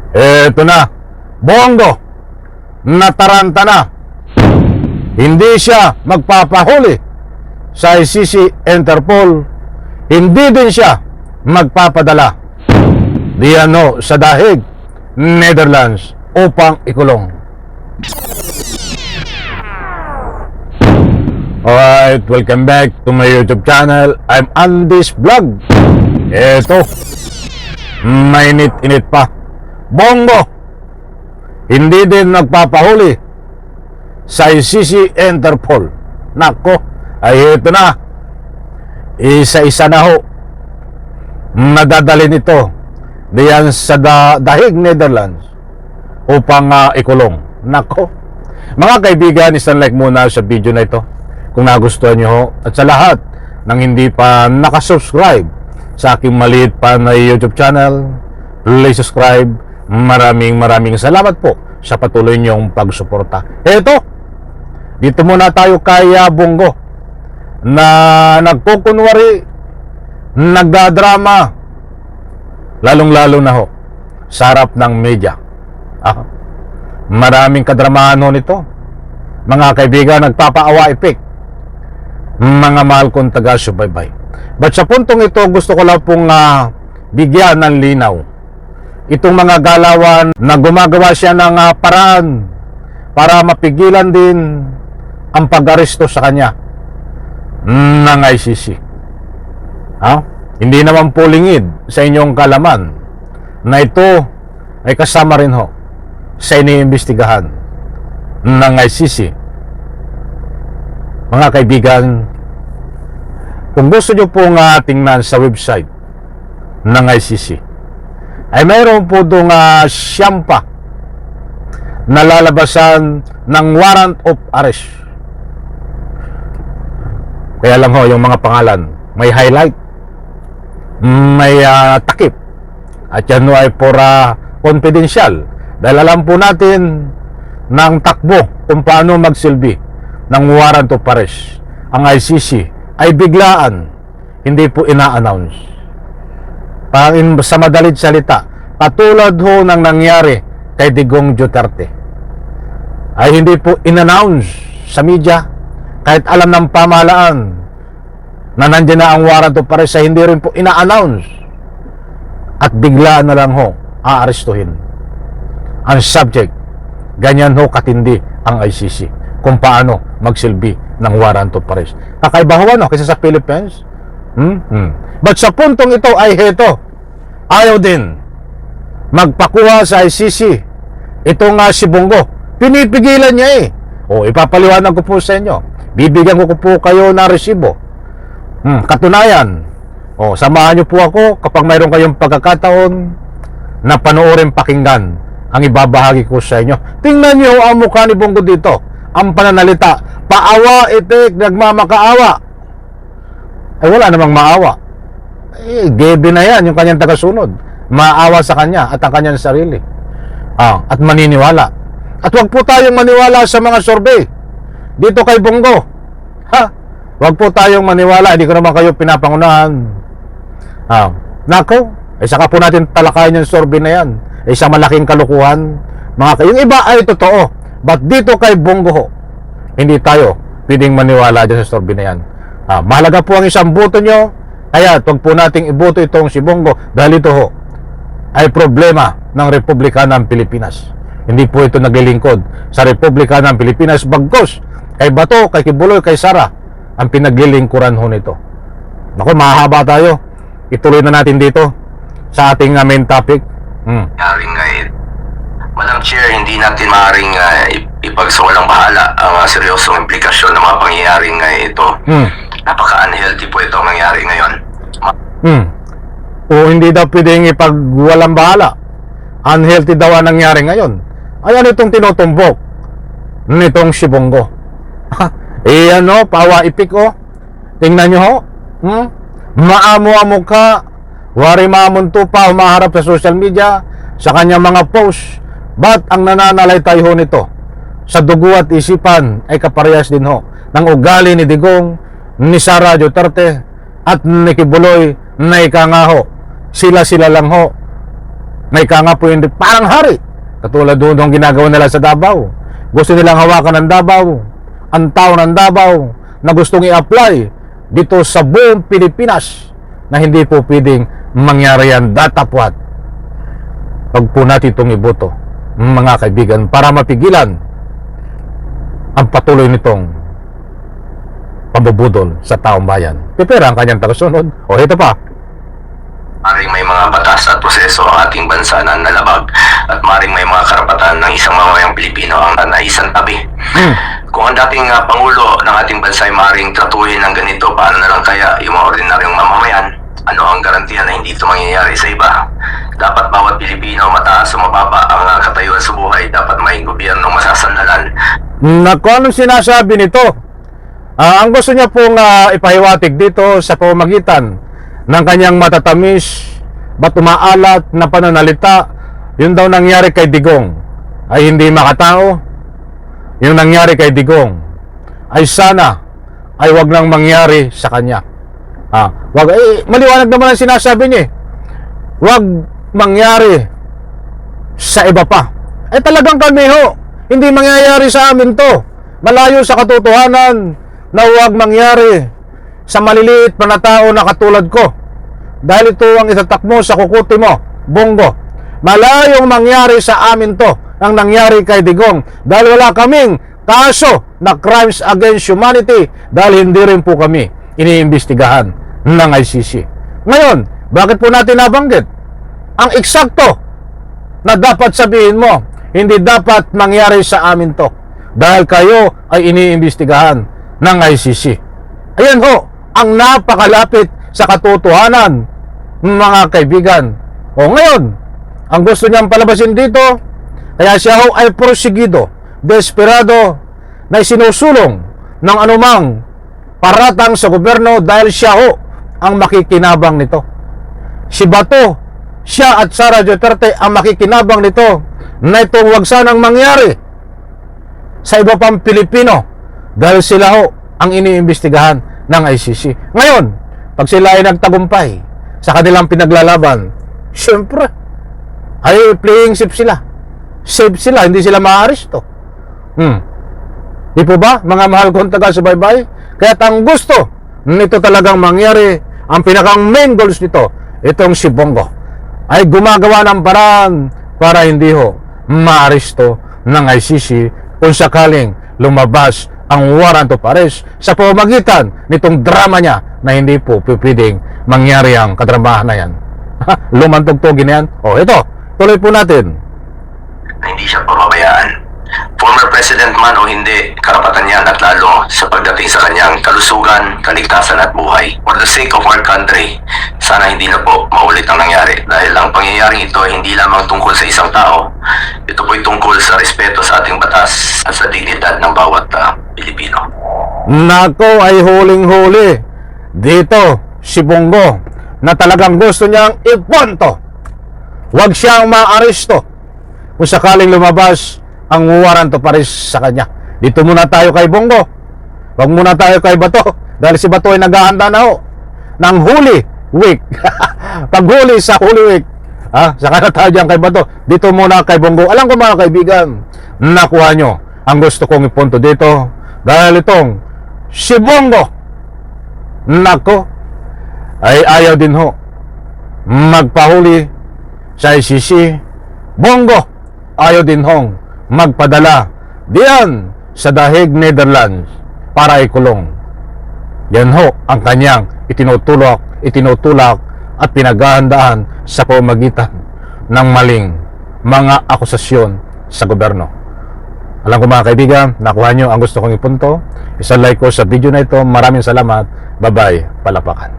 Eto na, Bongo, nataranta na. Hindi siya magpapahuli sa ICC Interpol. Hindi din siya magpapadala diano sa Dahig, Netherlands upang ikulong. Alright, welcome back to my YouTube channel. I'm Andy's Vlog. Eto, mainit-init pa. Bongo, hindi din nagpapahuli sa ICC Interpol. Nako, ay ito na. Isa-isa na ho nadadali nito diyan sa Dahig, Netherlands upang ikulong. Nako, mga kaibigan, isang like muna sa video na ito kung nagustuhan nyo ho. At sa lahat ng hindi pa nakasubscribe sa aking maliit pa na YouTube channel, please subscribe. Maraming salamat po sa patuloy niyong pagsuporta. Eto, dito muna tayo kay Bongo na nagkukunwari, nagdadrama, lalong-lalo na ho sa harap ng media. Maraming kadramahan ho nito. Mga kaibigan, nagpapaawa epek, mga mahal kong taga-subaybay. But sa puntong ito, gusto ko lang pong bigyan ng linaw itong mga galawan na gumagawa siya ng paraan para mapigilan din ang pag-aresto sa kanya ng ICC. Hindi naman po lingid sa inyong kalaman na ito ay kasama rin ho sa iniimbestigahan ng ICC. Mga kaibigan, kung gusto nyo pong tingnan sa website ng ICC, ay mayroon po doong siyampa na lalabasan ng warrant of arrest. Kaya lang ho, yung mga pangalan may highlight, may takip, at yan ay for confidential, dahil alam po natin ng takbo kung paano magsilbi ng warrant of arrest. Ang ICC ay biglaan, hindi po ina-announce. Sa madalit salita, katulad ho ng nangyari kay Digong Duterte, ay hindi po in-announce sa media, kahit alam ng pamahalaan na nandiyan na ang warrant of arrest, ay hindi rin po ina-announce, at biglaan na lang ho aarestuhin ang subject. Ganyan ho katindi ang ICC kung paano magsilbi ng warrant of arrest. Kakaiba ho kaysa sa Philippines. But sa puntong ito ay heto, ayaw din magpakuha sa ICC itong si Bongo. Pinipigilan niya ipapaliwanag ko po sa inyo. Bibigyan ko po kayo na resibo. Katunayan, samahan niyo po ako kapag mayroon kayong pagkakataon na panoorin, pakinggan ang ibabahagi ko sa inyo. Tingnan niyo ang mukha ni Bongo dito, ang pananalita, paawa, itik, nagmamakaawa. Ay wala namang maawa. Gebe na yan yung kanyang tagasunod. Maawa sa kanya at ang kanyang sarili. At maniniwala. At wag po tayong maniwala sa mga survey dito kay Bongo. Wag po tayong maniwala. Hindi ko naman kayo pinapangunahan. Nako, saka po natin talakayin yung survey na yan. Isang malaking kalukuhan. Yung iba ay totoo. But dito kay Bongo hindi tayo pwedeng maniwala dyan sa survey na yan. Mahalaga po ang isang boto nyo. Kaya wag po nating iboto itong si Bongo, dahil ito ho ay problema ng Republika ng Pilipinas. Hindi po ito naglilingkod sa Republika ng Pilipinas, bagkos kay Bato, kay Kibuloy, kay Sara ang pinaglilingkuran ho nito. Naku, mahaba tayo. Ituloy na natin dito sa ating main topic. Madam Chair, hindi natin maaaring ipagsawalang bahala ang seryosong implikasyon ng mga pangyayaring ito. Napaka-unhealthy po itong nangyari ngayon. O hindi daw pwedeng ipagwalang bahala. Unhealthy daw ang nangyari ngayon. Ayan itong tinutumbok nitong si Bongo. Pawa ipik Tingnan nyo ho. Maamo-amo ka. Wari mamunto pa, humaharap sa social media, sa kanyang mga post. Ba't ang nananalay tayo nito? Sa dugo at isipan ay kaparehas din ho ng ugali ni Digong, ni Sara Duterte at ni Kibuloy, na ika nga ho, sila lang ho May ka nga po hindi parang hari. Katulad doon ang ginagawa nila sa Davao. Gusto nilang hawakan ng Davao, ang tao ng Davao na gustong i-apply dito sa buong Pilipinas na hindi po pwedeng mangyari yan. Datapwat. Pag po natin itong iboto, mga kaibigan, para mapigilan ang patuloy nitong pambubudol sa taong bayan. Pipira ang kanyang tagasunod. O ito pa. Maring may mga batas at proseso ang ating bansa na nalabag at maring may mga karapatan ng isang mamamayang Pilipino ang naisan tabi. Kung ang dating Pangulo ng ating bansa ay maring tratuhin ng ganito, paano na lang kaya yung mga ordinaryong mamamayan? Ano ang garantiya na hindi ito mangyayari sa iba? Dapat bawat Pilipino, mataas o mababa ang katayuan sa buhay, dapat may gobyernong masasandalan. Naku, anong sinasabi nito? Ang gusto niya pong ipahiwatig dito sa pamamagitan ng kanyang matatamis ba't umaalat na pananalita, yun daw nangyari kay Digong ay hindi makatao. Yung nangyari kay Digong ay sana ay wag nang mangyari sa kanya. Wag, maliwanag naman ang sinasabi niya. Wag mangyari sa iba pa. Talagang kami ho, hindi mangyayari sa amin to. Malayo sa katotohanan na wag mangyari sa maliliit pa na tao na katulad ko. Dahil ito ang itatak mo sa kukuti mo, Bongo. Malayong mangyari sa amin to ang nangyari kay Digong. Dahil wala kaming kaso na crimes against humanity. Dahil hindi rin po kami iniimbestigahan ng ICC. Ngayon, bakit po natin nabanggit? Ang eksakto na dapat sabihin mo, hindi dapat mangyari sa amin to. Dahil kayo ay iniimbestigahan ng ICC. Ayan ho, ang napakalapit sa katotohanan, mga kaibigan. Ngayon, ang gusto niyang palabasin dito, kaya siya ho ay prosigido, desperado, na sinusulong ng anumang paratang sa gobyerno dahil siya ho ang makikinabang nito. Si Bato, siya at Sara Duterte ang makikinabang nito na itong wag sanang mangyari sa iba pang Pilipino dahil sila ho ang iniimbestigahan ng ICC. Ngayon, pag sila ay nagtagumpay sa kanilang pinaglalaban, syempre, ay playing safe sila. Safe sila, hindi sila maaresto. Di po ba, mga mahal kong taga-subaybay? Kaya ang gusto nito talagang mangyari, ang pinakang main goals nito, itong si Bongo, ay gumagawa ng paraan para hindi ho maaresto ng ICC kung sakaling lumabas ang warrant of arrest sa pamamagitan nitong drama niya na hindi po pwedeng mangyari ang kadramahan na yan. Lumantog-togin na yan. Ito, tuloy po natin. Na hindi siya pababayaan. Former president man o hindi, karapatan niyan at lalo sa pagdating sa kanyang kalusugan, kaligtasan at buhay. For the sake of our country, sana hindi na po maulit ang nangyari dahil ang pangyayaring ito ay hindi lamang tungkol sa isang tao. Ito po'y tungkol sa respeto sa ating batas at sa dignidad ng bawat Pilipino. Nako, ay huling-huli dito si Bongo na talagang gusto niyang iponto. Huwag siyang maaresto kung sakaling lumabas ang warrant of arrest sa kanya. Dito muna tayo kay Bongo. Huwag muna tayo kay Bato. Dahil si Bato ay naghahanda na ho ng Holy Week. Paghuli sa Holy Week. Saka na tayo dyan kay Bato. Dito muna kay Bongo. Alam ko mga kaibigan, nakuha nyo ang gusto kong ipunto dito. Dahil itong si Bongo, nako, ay ayaw din ho magpahuli sa ICC. Bongo, ayaw din hong magpadala diyan sa Dahig, Netherlands para ikulong. Yan ho ang kanyang itinutulak at pinaghahandaan sa pamamagitan ng maling mga akusasyon sa gobyerno. Alam ko mga kaibigan, nakuha nyo ang gusto kong ipunto. Isa-like ko sa video na ito. Maraming salamat. Bye-bye. Palapakan.